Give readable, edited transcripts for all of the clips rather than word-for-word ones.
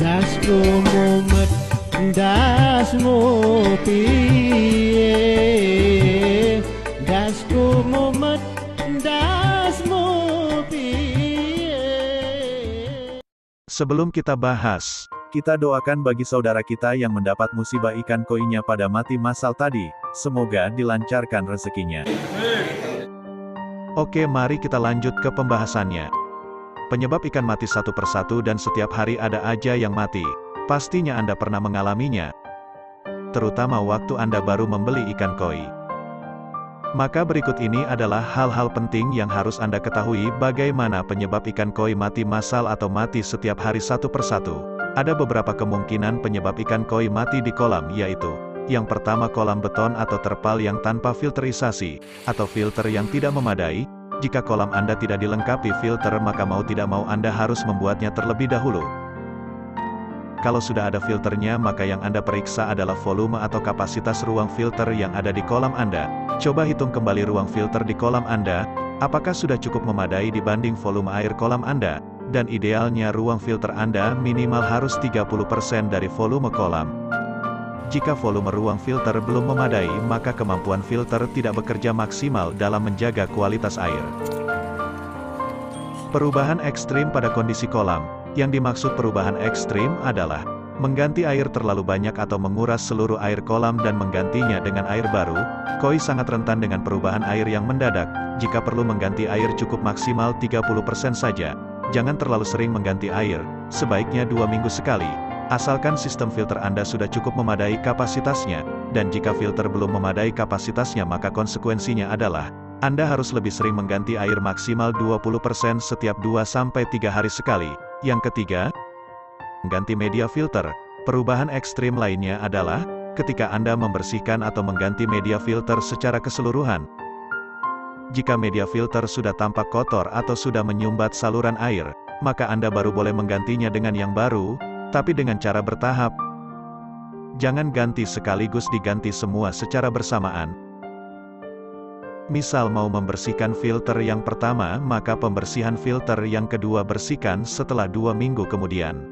Dasku mumet, dasmu piye. Dasku mumet, dasmu piye. Sebelum kita bahas, kita doakan bagi saudara kita yang mendapat musibah ikan koinya pada mati massal tadi, semoga dilancarkan rezekinya. Oke, mari kita lanjut ke pembahasannya. Penyebab ikan mati satu persatu dan setiap hari ada aja yang mati. Pastinya Anda pernah mengalaminya, terutama waktu Anda baru membeli ikan koi. Maka berikut ini adalah hal-hal penting yang harus Anda ketahui bagaimana penyebab ikan koi mati massal atau mati setiap hari satu persatu. Ada beberapa kemungkinan penyebab ikan koi mati di kolam, yaitu yang pertama, kolam beton atau terpal yang tanpa filterisasi, atau filter yang tidak memadai. Jika kolam Anda tidak dilengkapi filter, maka mau tidak mau Anda harus membuatnya terlebih dahulu. Kalau sudah ada filternya, maka yang Anda periksa adalah volume atau kapasitas ruang filter yang ada di kolam Anda. Coba hitung kembali ruang filter di kolam Anda, apakah sudah cukup memadai dibanding volume air kolam Anda? Dan idealnya ruang filter Anda minimal harus 30% dari volume kolam. Jika volume ruang filter belum memadai, maka kemampuan filter tidak bekerja maksimal dalam menjaga kualitas air. Perubahan ekstrim pada kondisi kolam. Yang dimaksud perubahan ekstrim adalah mengganti air terlalu banyak atau menguras seluruh air kolam dan menggantinya dengan air baru. Koi sangat rentan dengan perubahan air yang mendadak. Jika perlu mengganti air, cukup maksimal 30% saja. Jangan terlalu sering mengganti air, sebaiknya 2 minggu sekali. Asalkan sistem filter Anda sudah cukup memadai kapasitasnya, dan jika filter belum memadai kapasitasnya, maka konsekuensinya adalah Anda harus lebih sering mengganti air, maksimal 20% setiap 2-3 hari sekali. Yang ketiga, mengganti media filter. Perubahan ekstrim lainnya adalah ketika Anda membersihkan atau mengganti media filter secara keseluruhan. Jika media filter sudah tampak kotor atau sudah menyumbat saluran air, maka Anda baru boleh menggantinya dengan yang baru, tapi dengan cara bertahap. Jangan ganti sekaligus, diganti semua secara bersamaan. Misal mau membersihkan filter yang pertama, maka pembersihan filter yang kedua bersihkan setelah 2 minggu kemudian.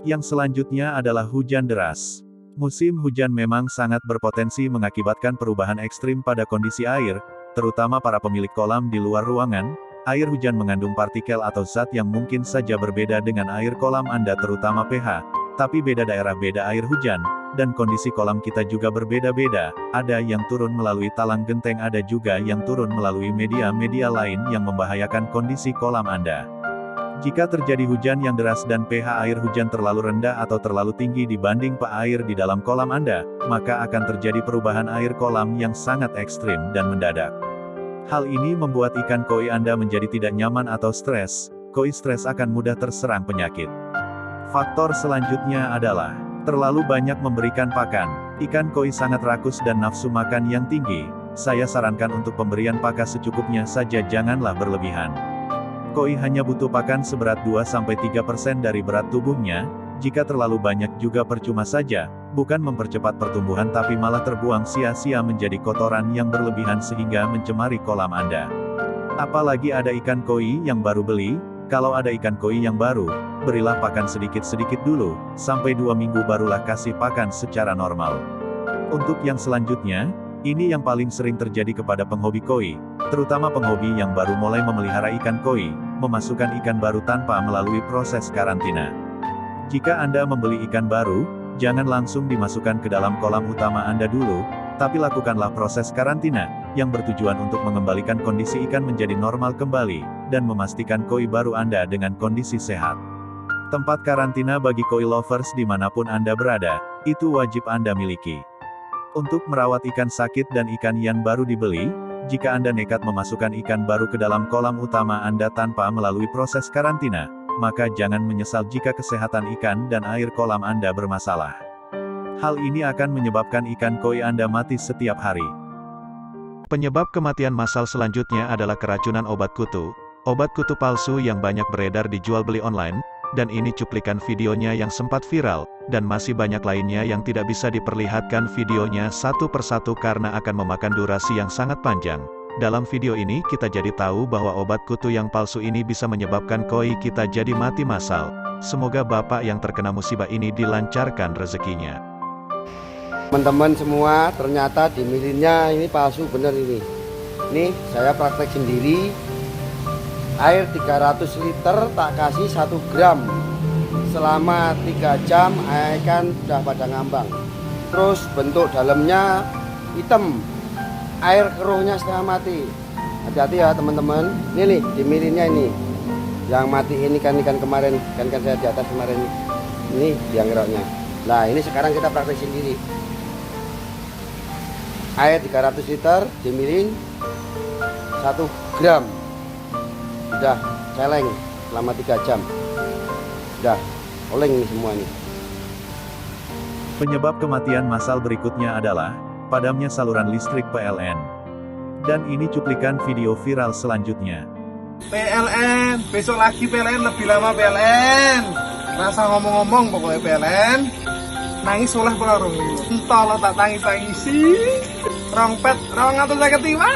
Yang selanjutnya adalah hujan deras. Musim hujan memang sangat berpotensi mengakibatkan perubahan ekstrim pada kondisi air, terutama para pemilik kolam di luar ruangan. Air hujan mengandung partikel atau zat yang mungkin saja berbeda dengan air kolam Anda, terutama pH. Tapi beda daerah beda air hujan, dan kondisi kolam kita juga berbeda-beda. Ada yang turun melalui talang genteng, ada juga yang turun melalui media-media lain yang membahayakan kondisi kolam Anda. Jika terjadi hujan yang deras dan pH air hujan terlalu rendah atau terlalu tinggi dibanding pH air di dalam kolam Anda, maka akan terjadi perubahan air kolam yang sangat ekstrim dan mendadak. Hal ini membuat ikan koi Anda menjadi tidak nyaman atau stres. Koi stres akan mudah terserang penyakit. Faktor selanjutnya adalah terlalu banyak memberikan pakan. Ikan koi sangat rakus dan nafsu makan yang tinggi. Saya sarankan untuk pemberian pakan secukupnya saja, janganlah berlebihan. Koi hanya butuh pakan seberat 2-3% dari berat tubuhnya. Jika terlalu banyak juga percuma saja, bukan mempercepat pertumbuhan tapi malah terbuang sia-sia menjadi kotoran yang berlebihan sehingga mencemari kolam Anda. Apalagi ada ikan koi yang baru beli. Kalau ada ikan koi yang baru, berilah pakan sedikit-sedikit dulu, sampai 2 minggu barulah kasih pakan secara normal. Untuk yang selanjutnya, ini yang paling sering terjadi kepada penghobi koi, terutama penghobi yang baru mulai memelihara ikan koi, memasukkan ikan baru tanpa melalui proses karantina. Jika Anda membeli ikan baru, jangan langsung dimasukkan ke dalam kolam utama Anda dulu, tapi lakukanlah proses karantina, yang bertujuan untuk mengembalikan kondisi ikan menjadi normal kembali, dan memastikan koi baru Anda dengan kondisi sehat. Tempat karantina bagi koi lovers dimanapun Anda berada, itu wajib Anda miliki. Untuk merawat ikan sakit dan ikan yang baru dibeli, jika Anda nekat memasukkan ikan baru ke dalam kolam utama Anda tanpa melalui proses karantina, maka jangan menyesal jika kesehatan ikan dan air kolam Anda bermasalah. Hal ini akan menyebabkan ikan koi Anda mati setiap hari. Penyebab kematian massal selanjutnya adalah keracunan obat kutu. Obat kutu palsu yang banyak beredar dijual beli online, dan ini cuplikan videonya yang sempat viral, dan masih banyak lainnya yang tidak bisa diperlihatkan videonya satu persatu karena akan memakan durasi yang sangat panjang. Dalam video ini kita jadi tahu bahwa obat kutu yang palsu ini bisa menyebabkan koi kita jadi mati massal. Semoga Bapak yang terkena musibah ini dilancarkan rezekinya. Teman-teman semua, ternyata di milinnya ini palsu bener ini. Nih, saya praktek sendiri. Air 300 liter tak kasih 1 gram. Selama 3 jam ikan sudah pada ngambang. Terus bentuk dalamnya hitam. Air keruhnya setengah mati. Hati-hati ya teman-teman. Ini nih di milinnya ini. Yang mati ini kan ikan kemarin, kan saya di atas kemarin. Ini yang ngeroknya. Nah, ini sekarang kita praktek sendiri. Air 300 liter dimilin 1 gram. Udah celeng selama 3 jam. Udah oleng nih semua nih. Penyebab kematian massal berikutnya adalah padamnya saluran listrik PLN. Dan ini cuplikan video viral selanjutnya. PLN, besok lagi PLN, lebih lama PLN. Rasa ngomong-ngomong pokoknya PLN. Nangis oleh pelorong. Entah lo tak tangis-tangisi. Rongpet, atau saya ketiwa.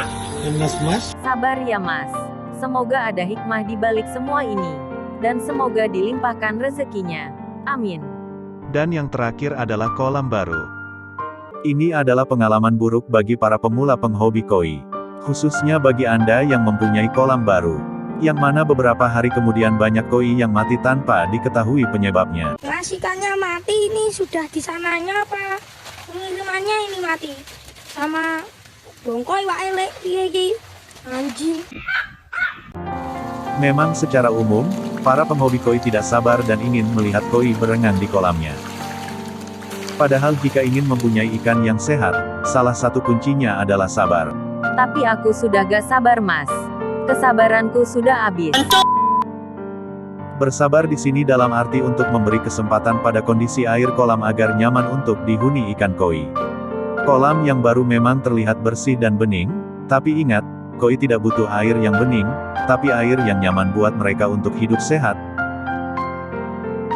Sabar ya mas. Semoga ada hikmah di balik semua ini. Dan semoga dilimpahkan rezekinya. Amin. Dan yang terakhir adalah kolam baru. Ini adalah pengalaman buruk bagi para pemula penghobi koi. Khususnya bagi Anda yang mempunyai kolam baru. Yang mana beberapa hari kemudian banyak koi yang mati tanpa diketahui penyebabnya. Mas ikannya mati ini sudah di sananya apa? Pengirimannya ini mati. Sama bongkoi wae lek piye iki? Anjing. Memang secara umum, para penghobi koi tidak sabar dan ingin melihat koi berenang di kolamnya. Padahal jika ingin mempunyai ikan yang sehat, salah satu kuncinya adalah sabar. Tapi aku sudah gak sabar mas. Kesabaranku sudah habis. Bersabar di sini dalam arti untuk memberi kesempatan pada kondisi air kolam agar nyaman untuk dihuni ikan koi. Kolam yang baru memang terlihat bersih dan bening, tapi ingat, koi tidak butuh air yang bening, tapi air yang nyaman buat mereka untuk hidup sehat.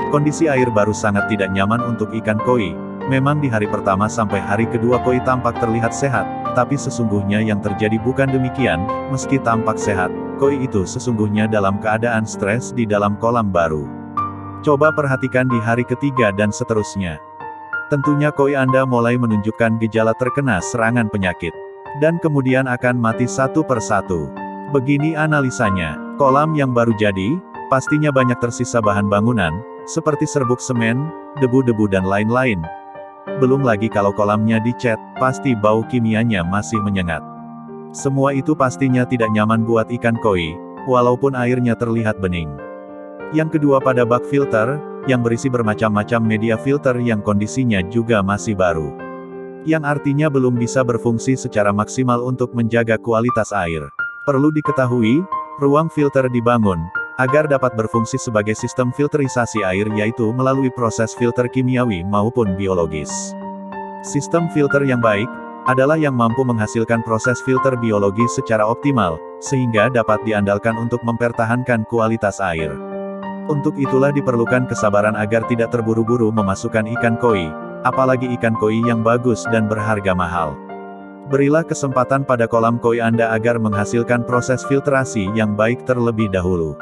Kondisi air baru sangat tidak nyaman untuk ikan koi. Memang di hari pertama sampai hari kedua koi tampak terlihat sehat, tapi sesungguhnya yang terjadi bukan demikian. Meski tampak sehat, koi itu sesungguhnya dalam keadaan stres di dalam kolam baru. Coba perhatikan di hari ketiga dan seterusnya. Tentunya koi Anda mulai menunjukkan gejala terkena serangan penyakit. Dan kemudian akan mati satu persatu. Begini analisanya, kolam yang baru jadi, pastinya banyak tersisa bahan bangunan, seperti serbuk semen, debu-debu dan lain-lain. Belum lagi kalau kolamnya dicat, pasti bau kimianya masih menyengat. Semua itu pastinya tidak nyaman buat ikan koi, walaupun airnya terlihat bening. Yang kedua pada bak filter, yang berisi bermacam-macam media filter yang kondisinya juga masih baru. Yang artinya belum bisa berfungsi secara maksimal untuk menjaga kualitas air. Perlu diketahui, ruang filter dibangun agar dapat berfungsi sebagai sistem filterisasi air, yaitu melalui proses filter kimiawi maupun biologis. Sistem filter yang baik adalah yang mampu menghasilkan proses filter biologi secara optimal, sehingga dapat diandalkan untuk mempertahankan kualitas air. Untuk itulah diperlukan kesabaran agar tidak terburu-buru memasukkan ikan koi, apalagi ikan koi yang bagus dan berharga mahal. Berilah kesempatan pada kolam koi Anda agar menghasilkan proses filtrasi yang baik terlebih dahulu.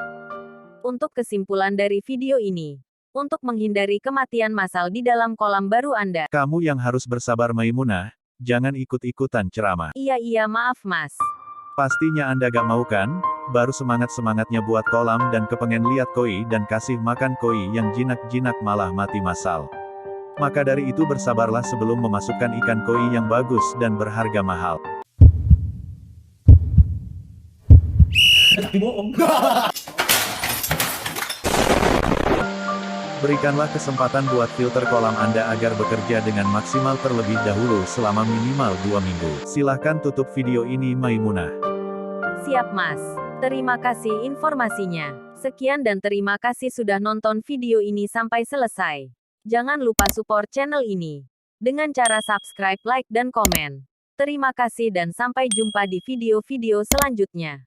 Untuk kesimpulan dari video ini, untuk menghindari kematian massal di dalam kolam baru Anda. Kamu yang harus bersabar Maimunah, jangan ikut-ikutan ceramah. Iya maaf mas. Pastinya Anda gak mau kan? Baru semangat-semangatnya buat kolam dan kepengen lihat koi dan kasih makan koi yang jinak-jinak malah mati massal. Maka dari itu bersabarlah sebelum memasukkan ikan koi yang bagus dan berharga mahal. Berikanlah kesempatan buat filter kolam Anda agar bekerja dengan maksimal terlebih dahulu selama minimal 2 minggu. Silahkan tutup video ini Maimunah. Siap mas. Terima kasih informasinya. Sekian dan terima kasih sudah nonton video ini sampai selesai. Jangan lupa support channel ini dengan cara subscribe, like, dan komen. Terima kasih dan sampai jumpa di video-video selanjutnya.